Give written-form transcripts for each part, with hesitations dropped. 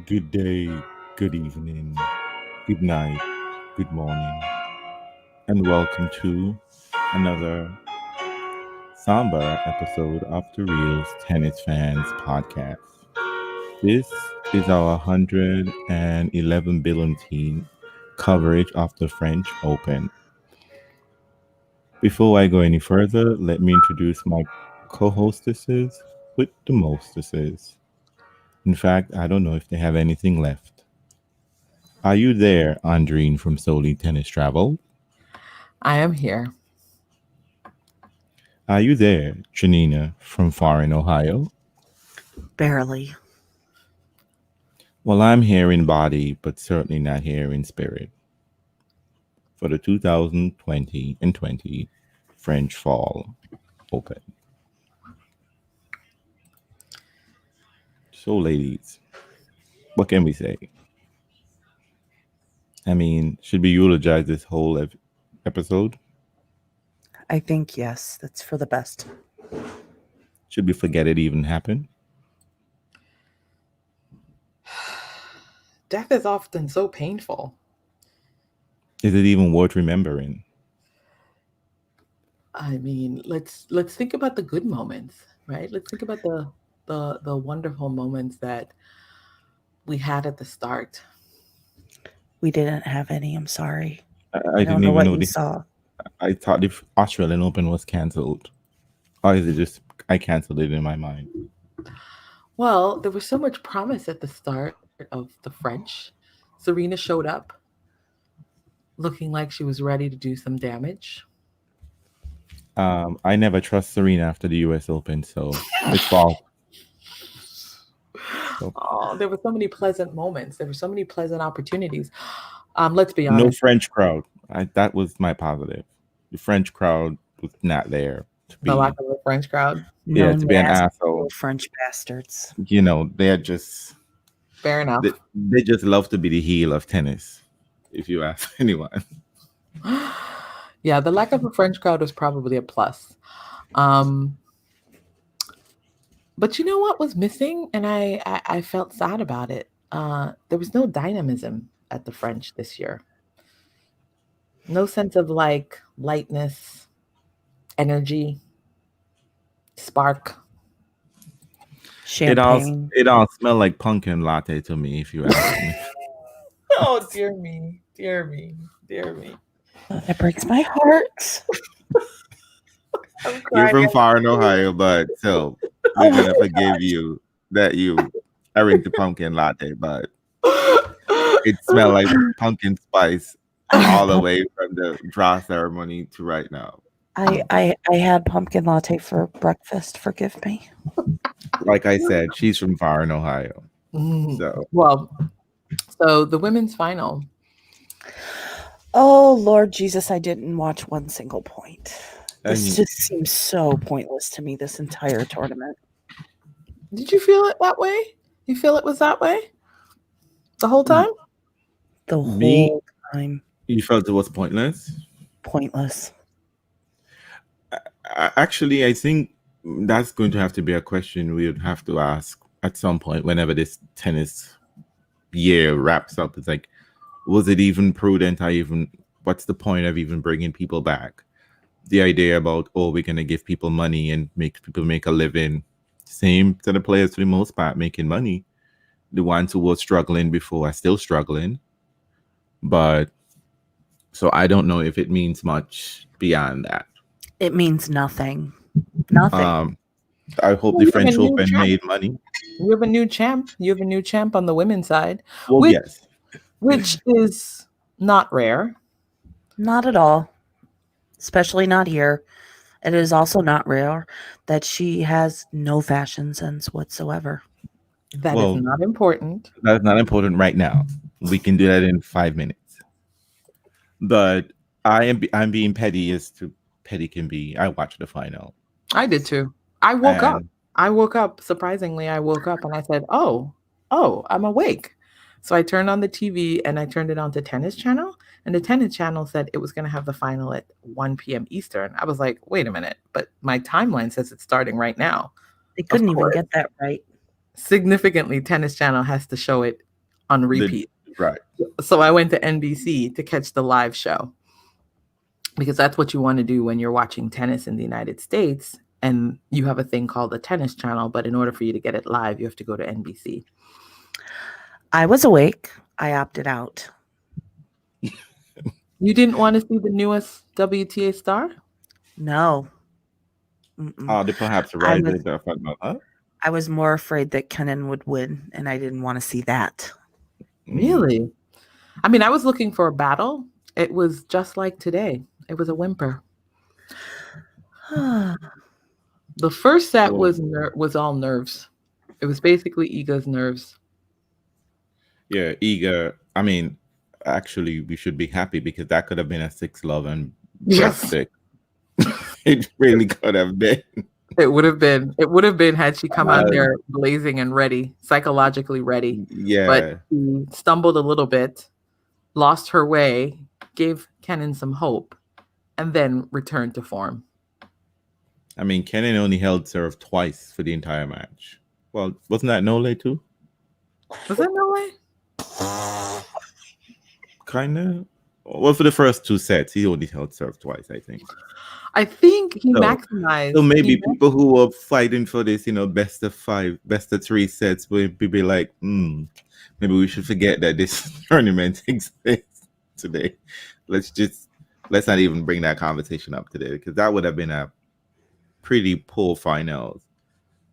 Good day, good evening, good night, good morning, and welcome to another somber episode of the Reels Tennis Fans Podcast. This is our 111 billion team coverage of the French Open. Before I go any further, let me introduce my co hostesses with the mostesses. In fact, I don't know if they have anything left. Are you there, Andrine from Solely Tennis Travel? I am here. Are you there, Janina from Foreign, Ohio? Barely. Well, I'm here in body, but certainly not here in spirit for the 2020 and 20 French Fall Open. So, ladies, what can we say? I mean, should we eulogize this whole episode? I think yes, that's for the best. Should we forget it even happened? Death is often so painful. Is it even worth remembering? I mean, let's think about the good moments, right? Let's think about the wonderful moments that we had at the start. We didn't have any. I'm sorry. I I don't didn't know even what know you the. saw. I thought the Australian Open was cancelled. Or is it just I cancelled it in my mind? Well, there was so much promise at the start of the French. Serena showed up looking like she was ready to do some damage. I never trust Serena after the U.S. Open, so it's false. So Oh, there were so many pleasant moments. There were so many pleasant opportunities. Let's be no honest. French crowd. That was my positive. The French crowd was not there to The lack be. of a French crowd. Yeah, No to be an nasty asshole. little French bastards. They're just Fair enough. they just love to be the heel of tennis. If you ask anyone, Yeah, the lack of a French crowd was probably a plus. Um, but you know what was missing, and I felt sad about it. There was no dynamism at the French this year. No sense of like lightness, energy, spark. Champagne. it all smelled like pumpkin latte to me. If you ask me, Oh dear me, dear me, dear me. It breaks my heart. I'm you're crying. from far in Ohio, but so we're Oh gonna forgive you that you drink the pumpkin latte, but it smelled like pumpkin spice my all the way from the draw ceremony to right now. I had pumpkin latte for breakfast. Forgive me. Like I said, she's from far in Ohio. Mm. So Well, so the women's final. Oh Lord Jesus, I didn't watch one single point. I This mean, just seems so pointless to me. This entire tournament. Did you feel it that way? You feel it was that way the whole time? The me, whole time you felt it was pointless. pointless. Actually, I think that's going to have to be a question we would have to ask at some point whenever this tennis year wraps up. It's like, was it even prudent? What's the point of even bringing people back? The idea about, oh, we're going to give people money and make people make a living. Same to the players for the most part making money. The ones who were struggling before are still struggling. But so I don't know if it means much beyond that. It means nothing. Nothing. I hope Well, the you have a French new Open champ. made money. You have a new champ. You have a new champ on the women's side, Well, which yes. which is not rare. Not at all. Especially not here. It is also not rare that she has no fashion sense whatsoever. That is Well, not important. that's not important right now. We can do that in 5 minutes. But I'm being petty as to petty can be. I watched the final. I did too. I woke up. And I woke up. Surprisingly, I woke up and I said, "Oh, I'm awake." So I turned on the TV and I turned it on to Tennis Channel, and the Tennis Channel said it was going to have the final at 1 p.m. Eastern. I was like, "Wait a minute!" But my timeline says it's starting right now. They Of couldn't even course, get that right. significantly, Tennis Channel has to show it on repeat. Right. So I went to NBC to catch the live show because that's what you want to do when you're watching tennis in the United States. And you have a thing called the Tennis Channel, but in order for you to get it live, you have to go to NBC. I was awake. I opted out. You didn't want to see the newest WTA star? No. Oh, they perhaps right. I was more afraid that Kenin would win, and I didn't want to see that. Really? I mean, I was looking for a battle. It was just like today. It was a whimper. The first set was all nerves. It was basically Iga's nerves. Yeah, Iga. I mean, actually, we should be happy because that could have been a 6-love and breaststick. It really could have been. It would have been. It would have been had she come out there blazing and ready, psychologically ready. Yeah. But she stumbled a little bit, lost her way, gave Kenin some hope, and then returned to form. I mean, Kenin only held serve twice for the entire match. Well, wasn't that Nole too? Was that Nole? Kind of. Well, for the first 2 sets, he only held serve twice, I think. I think he maximized. So maybe people who were fighting for this, best of 5, best of 3 sets would be like, maybe we should forget that this tournament exists today. Let's not even bring that conversation up today, because that would have been a pretty poor finals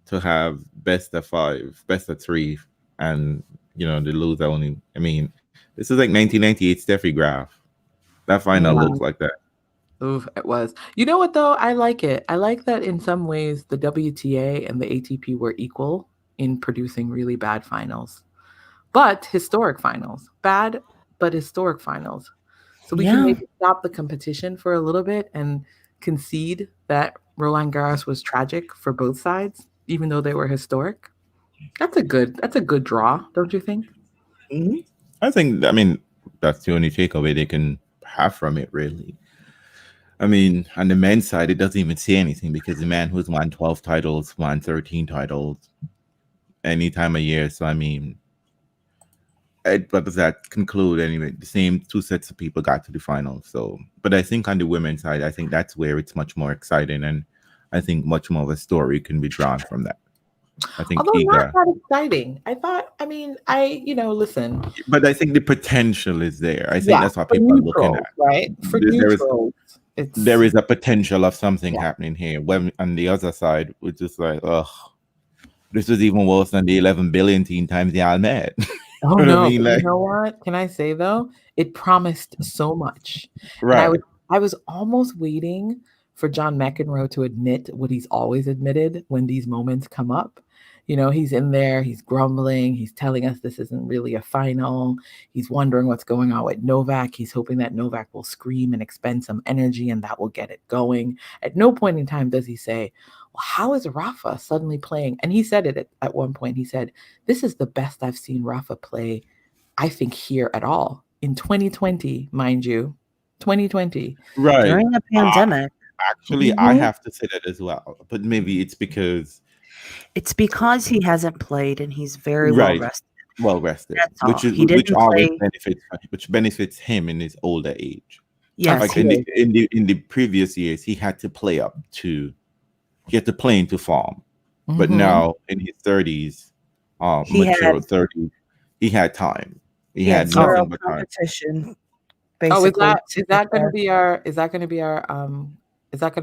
to have best of 5, best of 3, and the loser only. I mean, this is like 1998 Steffi Graf. That final looks like that. Oof, it was. You know what though? I like it. I like that in some ways the WTA and the ATP were equal in producing really bad finals, but historic finals. Bad, but historic finals. So we can maybe stop the competition for a little bit and concede that Roland Garros was tragic for both sides, even though they were historic. That's a good draw, don't you think? Mm-hmm. I mean, that's the only takeaway they can have from it, really. I mean, on the men's side, it doesn't even say anything because the man who's won 12 titles, won 13 titles any time of year. So, I mean, what does that conclude anyway? The same 2 sets of people got to the final. So, but I think on the women's side, I think that's where it's much more exciting. And I think much more of a story can be drawn from that. I think Although not that exciting. Listen. But I think the potential is there. I think that's what people are looking at. Right? For neutrals. There is a potential of something happening here. When on the other side, we're just like, this was even worse than the 11 billion times the Almed. Oh no! You know what? Can I say though? It promised so much. Right. I was almost waiting for John McEnroe to admit what he's always admitted when these moments come up. He's in there, he's grumbling, he's telling us this isn't really a final. He's wondering what's going on with Novak. He's hoping that Novak will scream and expend some energy and that will get it going. At no point in time does he say, well, how is Rafa suddenly playing? And he said it at one point. He said, this is the best I've seen Rafa play, I think, here at all. In 2020, mind you, 2020. Right. During the pandemic. Actually, I have to say that as well. But maybe it's because he hasn't played and he's very well rested. Well rested, which benefits him in his older age. Yes, like in the previous years, he had to play into form. Mm-hmm. But now in his 30s, mature 30s, he had time. He had nothing but competition. Oh, is that going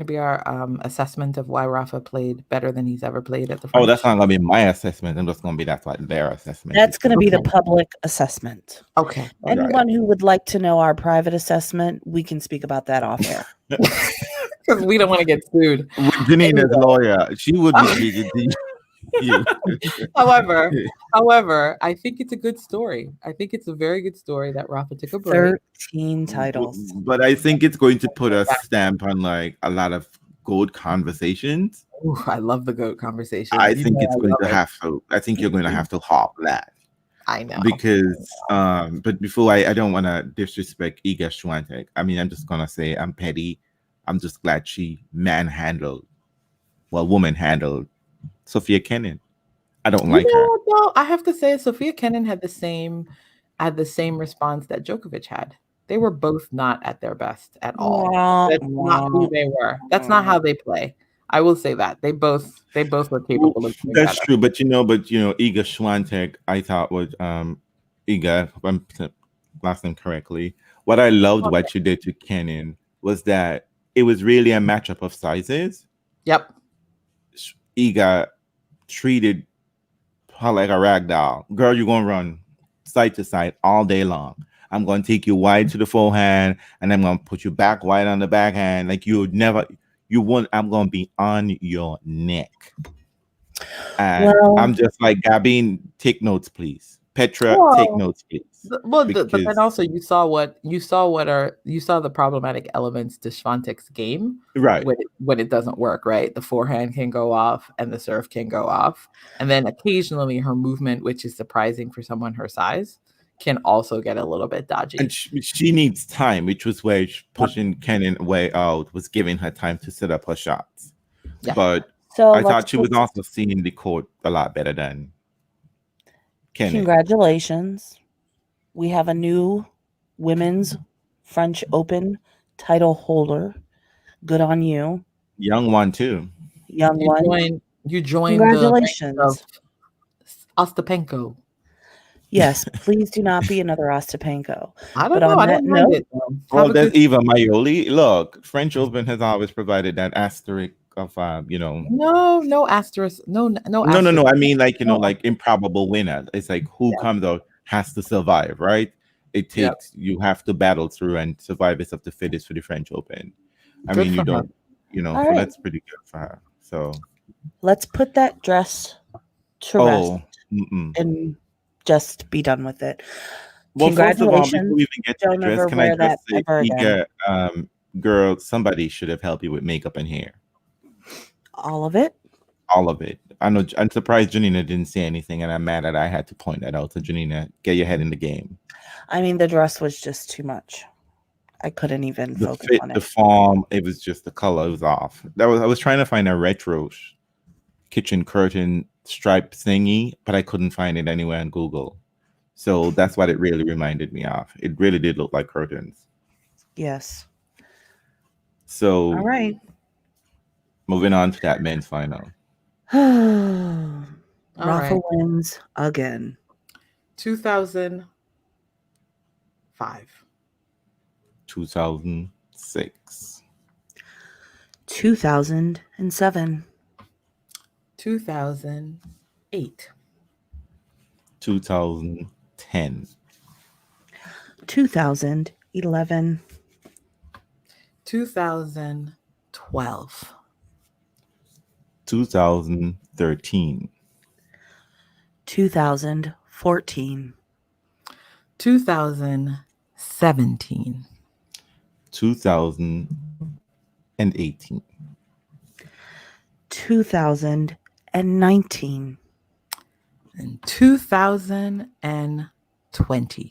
to be our assessment of why Rafa played better than he's ever played at the French? Oh, that's not going to be my assessment. I'm just going to be their assessment. That's going to be the public assessment. Okay. Anyone who would like to know our private assessment, we can speak about that off air. Because we don't want to get sued. With Janina's lawyer, she would be speaking to you. However, I think it's a good story. I think it's a very good story that Rafa took a break. 13 titles. But I think it's going to put a stamp on like a lot of GOAT conversations. Ooh, I love the GOAT conversation. I think it's going to have to. I think you're going to have to hop that. I know. Because but before I don't want to disrespect Iga Swiatek. I mean, I'm just going to say I'm petty. I'm just glad she woman-handled Sophia Kenin. I don't You like her. know what, though? I have to say, Sophia Kenin had the same response that Djokovic had. They were both not at their best at all. That's not who they were. That's not how they play. I will say that they both were Well, capable of doing that's better. true, but Iga Swiatek, I thought was Iga, if I'm last name correctly. What I loved what she did to Kenin was that it was really a matchup of sizes. Yep. Iga treated her like a rag doll. Girl, you're gonna run side to side all day long. I'm gonna take you wide to the forehand, and I'm gonna put you back wide on the backhand. Like you won't. I'm gonna be on your neck. And I'm just like, Gabine, take notes, please. Petra, take notes, please. But then also you saw the problematic elements to Swiatek's game, right? When it doesn't work, right? The forehand can go off and the serve can go off, and then occasionally her movement, which is surprising for someone her size, can also get a little bit dodgy. And she needs time, which was where pushing Kenin way out was giving her time to set up her shots. Yeah. But I thought she was also seeing the court a lot better than Kenin. Congratulations. We have a new women's French Open title holder. Good on you. Young one, too. You joined Congratulations. The ranks of Ostapenko. Yes, please do not be another Ostapenko. I don't know. I don't mind it. Well, there's Eva Maioli. Look, French Open has always provided that asterisk of, No asterisk. No. I mean, like improbable winner. It's like who comes out has to survive, right? It takes you have to battle through and survive of the fittest for the French Open. I mean, you don't, so that's pretty good for her. So let's put that dress to rest and just be done with it. Well, Congratulations. First of all, before we even get to the dress, can I just say, Iga, girl, somebody should have helped you with makeup and hair. All of it? All of it. I know. I'm surprised Janina didn't say anything, and I'm mad that I had to point that out. So, Janina, get your head in the game. I mean, the dress was just too much. I couldn't even focus on it. The form, it was just the color. It was off. I was trying to find a retro kitchen curtain stripe thingy, but I couldn't find it anywhere on Google. So that's what it really reminded me of. It really did look like curtains. Yes. So, all right. Moving on to that men's final. Rafa wins again. 2005. 2006. 2007. 2008. 2010. 2011. 2012. 2013. 2014. 2017. 2018. 2019. And 2020.